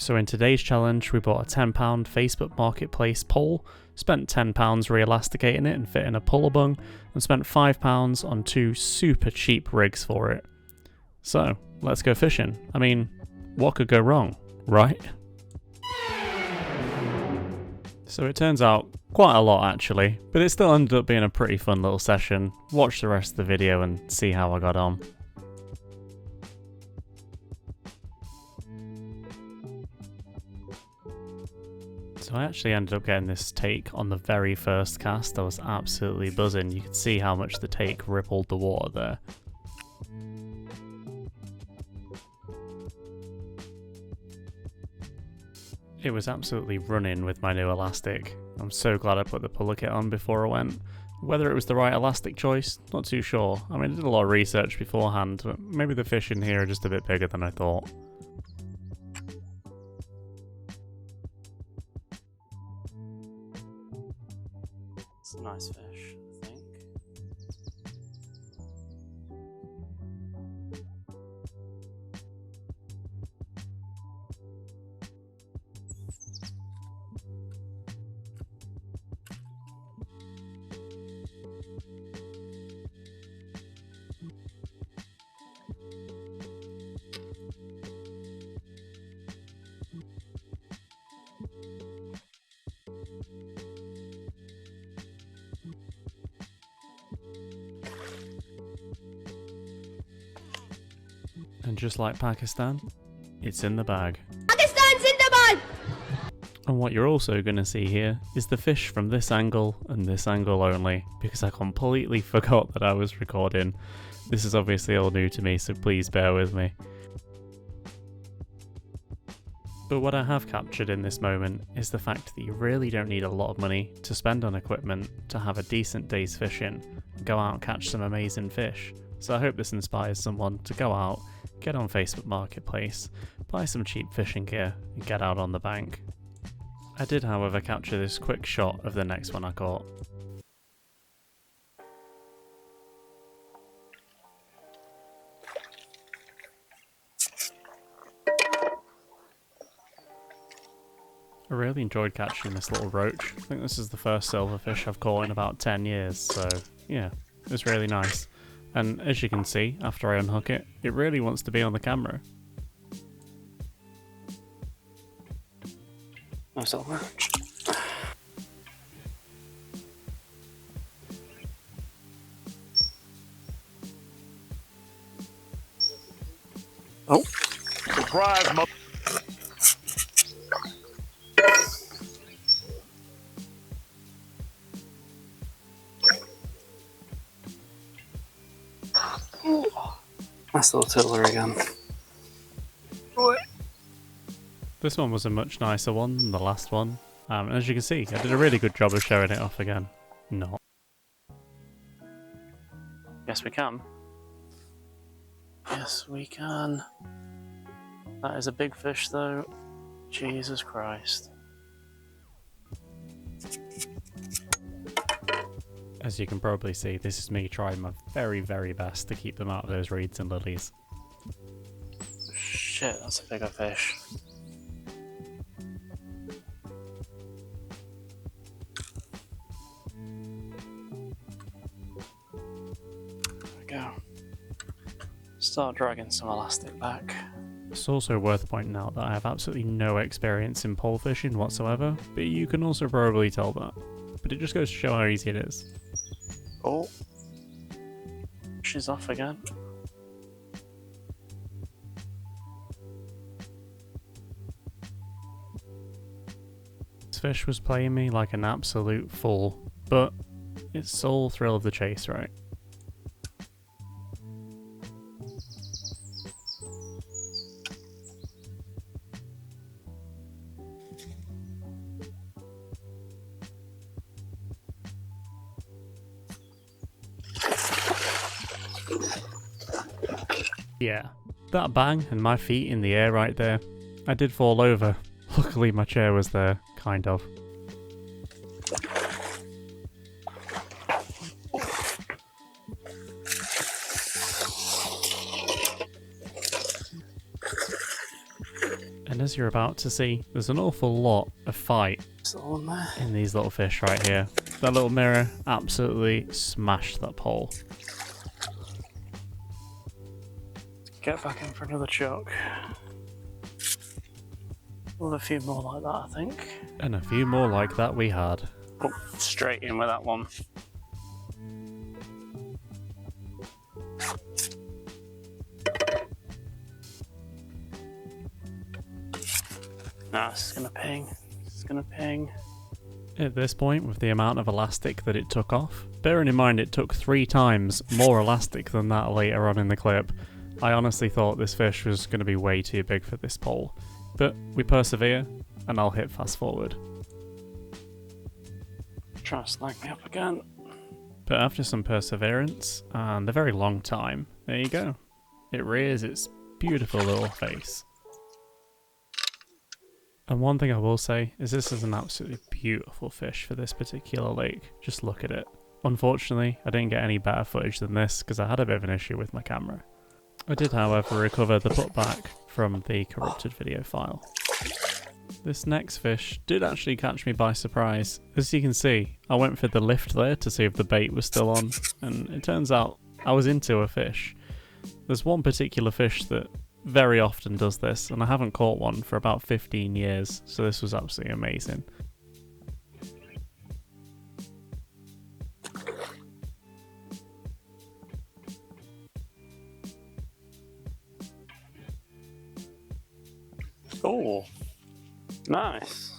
So in today's challenge, we bought a £10 Facebook Marketplace pole, spent £10 re-elasticating it and fitting a pulla bung, and spent £5 on 2 super cheap rigs for it. So, let's go fishing. I mean, what could go wrong, right? So it turns out quite a lot actually, but it still ended up being a pretty fun little session. Watch the rest of the video and see how I got on. So I actually ended up getting this take on the very first cast. I was absolutely buzzing. You could see how much the take rippled the water there. It was absolutely running with my new elastic. I'm so glad I put the pulla kit on before I went. Whether it was the right elastic choice, not too sure. I mean, I did a lot of research beforehand, but maybe the fish in here are just a bit bigger than I thought. It's a nice fish, I think. And just like Pakistan, it's in the bag. Pakistan's in the bag! And what you're also going to see here is the fish from this angle and this angle only, because I completely forgot that I was recording. This is obviously all new to me, so please bear with me. But what I have captured in this moment is the fact that you really don't need a lot of money to spend on equipment to have a decent day's fishing and go out and catch some amazing fish. So I hope this inspires someone to go out, get on Facebook Marketplace, buy some cheap fishing gear and get out on the bank. I did however capture this quick shot of the next one I caught. I really enjoyed catching this little roach. I think this is the first silverfish I've caught in about 10 years, so yeah, it was really nice. And as you can see, after I unhook it, it really wants to be on the camera. Nice little roach. Oh! Surprise, mother. Nice little tiddler again. This one was a much nicer one than the last one. And as you can see, I did a really good job of showing it off again. Not. Yes, we can. Yes, we can. That is a big fish though. Jesus Christ. As you can probably see, this is me trying my very, very best to keep them out of those reeds and lilies. Shit, that's a bigger fish. There we go. Start dragging some elastic back. It's also worth pointing out that I have absolutely no experience in pole fishing whatsoever, but you can also probably tell that. But it just goes to show how easy it is. Oh, she's off again. This fish was playing me like an absolute fool, but it's all thrill of the chase, right? Yeah, that bang and my feet in the air right there. I did fall over. Luckily my chair was there, kind of. And as you're about to see, there's an awful lot of fight in these little fish right here. That little mirror absolutely smashed that pole. Get back in for another chuck. Well, a few more like that, I think. And a few more like that we had. Oh, straight in with that one. Nah, it's gonna ping. It's gonna ping. At this point, with the amount of elastic that it took off, bearing in mind it took 3 times more elastic than that later on in the clip, I honestly thought this fish was going to be way too big for this pole. But we persevere, and I'll hit fast forward. Try to snag me up again. But after some perseverance, and a very long time, there you go. It rears its beautiful little face. And one thing I will say is this is an absolutely beautiful fish for this particular lake. Just look at it. Unfortunately, I didn't get any better footage than this because I had a bit of an issue with my camera. I did, however, recover the putback from the corrupted video file. This next fish did actually catch me by surprise. As you can see, I went for the lift there to see if the bait was still on, and it turns out I was into a fish. There's one particular fish that very often does this, and I haven't caught one for about 15 years, so this was absolutely amazing. Oh, nice.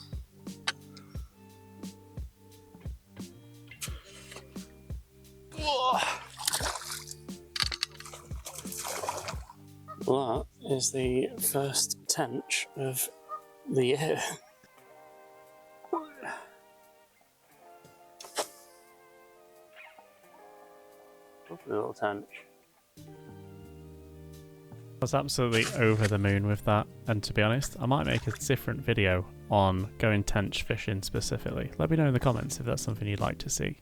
Well, that is the first tench of the year. Lovely little tench. I was absolutely over the moon with that, and to be honest, I might make a different video on going tench fishing specifically. Let me know in the comments if that's something you'd like to see.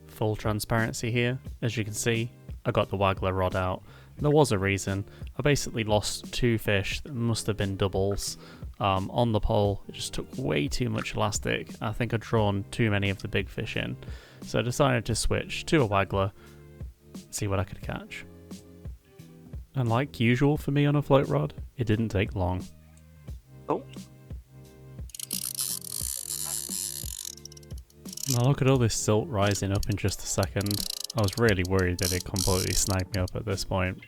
Full transparency here, as you can see, I got the waggler rod out. There was a reason. I basically lost 2 fish that must have been doubles on the pole. It just took way too much elastic. I think I'd drawn too many of the big fish in, so I decided to switch to a waggler, see what I could catch. And like usual for me on a float rod, it didn't take long. Oh. Now look at all this silt rising up in just a second. I was really worried that it completely snagged me up at this point.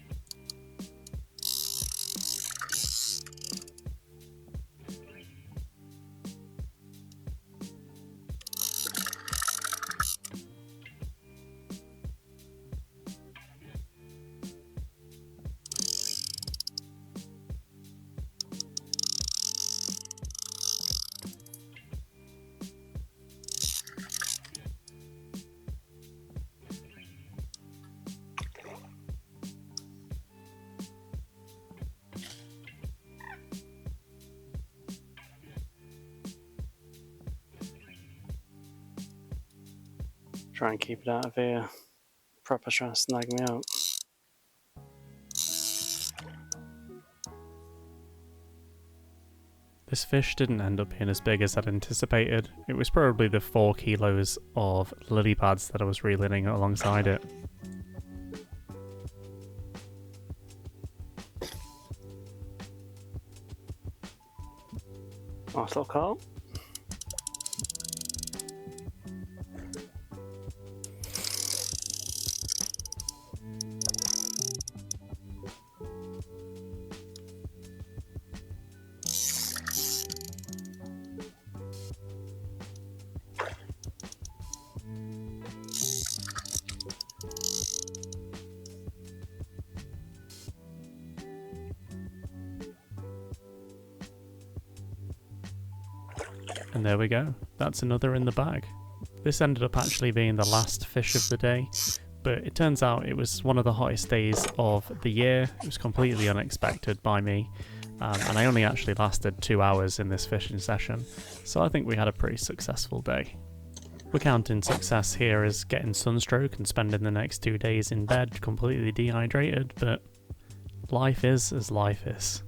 Try and keep it out of here. Proper trying to snag me out. This fish didn't end up being as big as I'd anticipated. It was probably the 4 kilos of lily pads that I was reeling alongside it. Nice little carp. And there we go, that's another in the bag. This ended up actually being the last fish of the day, but it turns out it was one of the hottest days of the year. It was completely unexpected by me, and I only actually lasted 2 hours in this fishing session, so I think we had a pretty successful day. We're counting success here as getting sunstroke and spending the next 2 days in bed completely dehydrated, but life is as life is.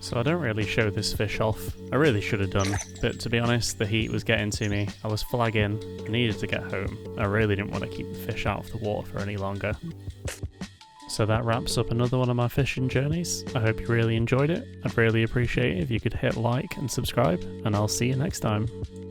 So I don't really show this fish off. I really should have done, but to be honest, the heat was getting to me. I was flagging, I needed to get home. I really didn't want to keep the fish out of the water for any longer. So that wraps up another one of my fishing journeys. I hope you really enjoyed it. I'd really appreciate it if you could hit like and subscribe, and I'll see you next time.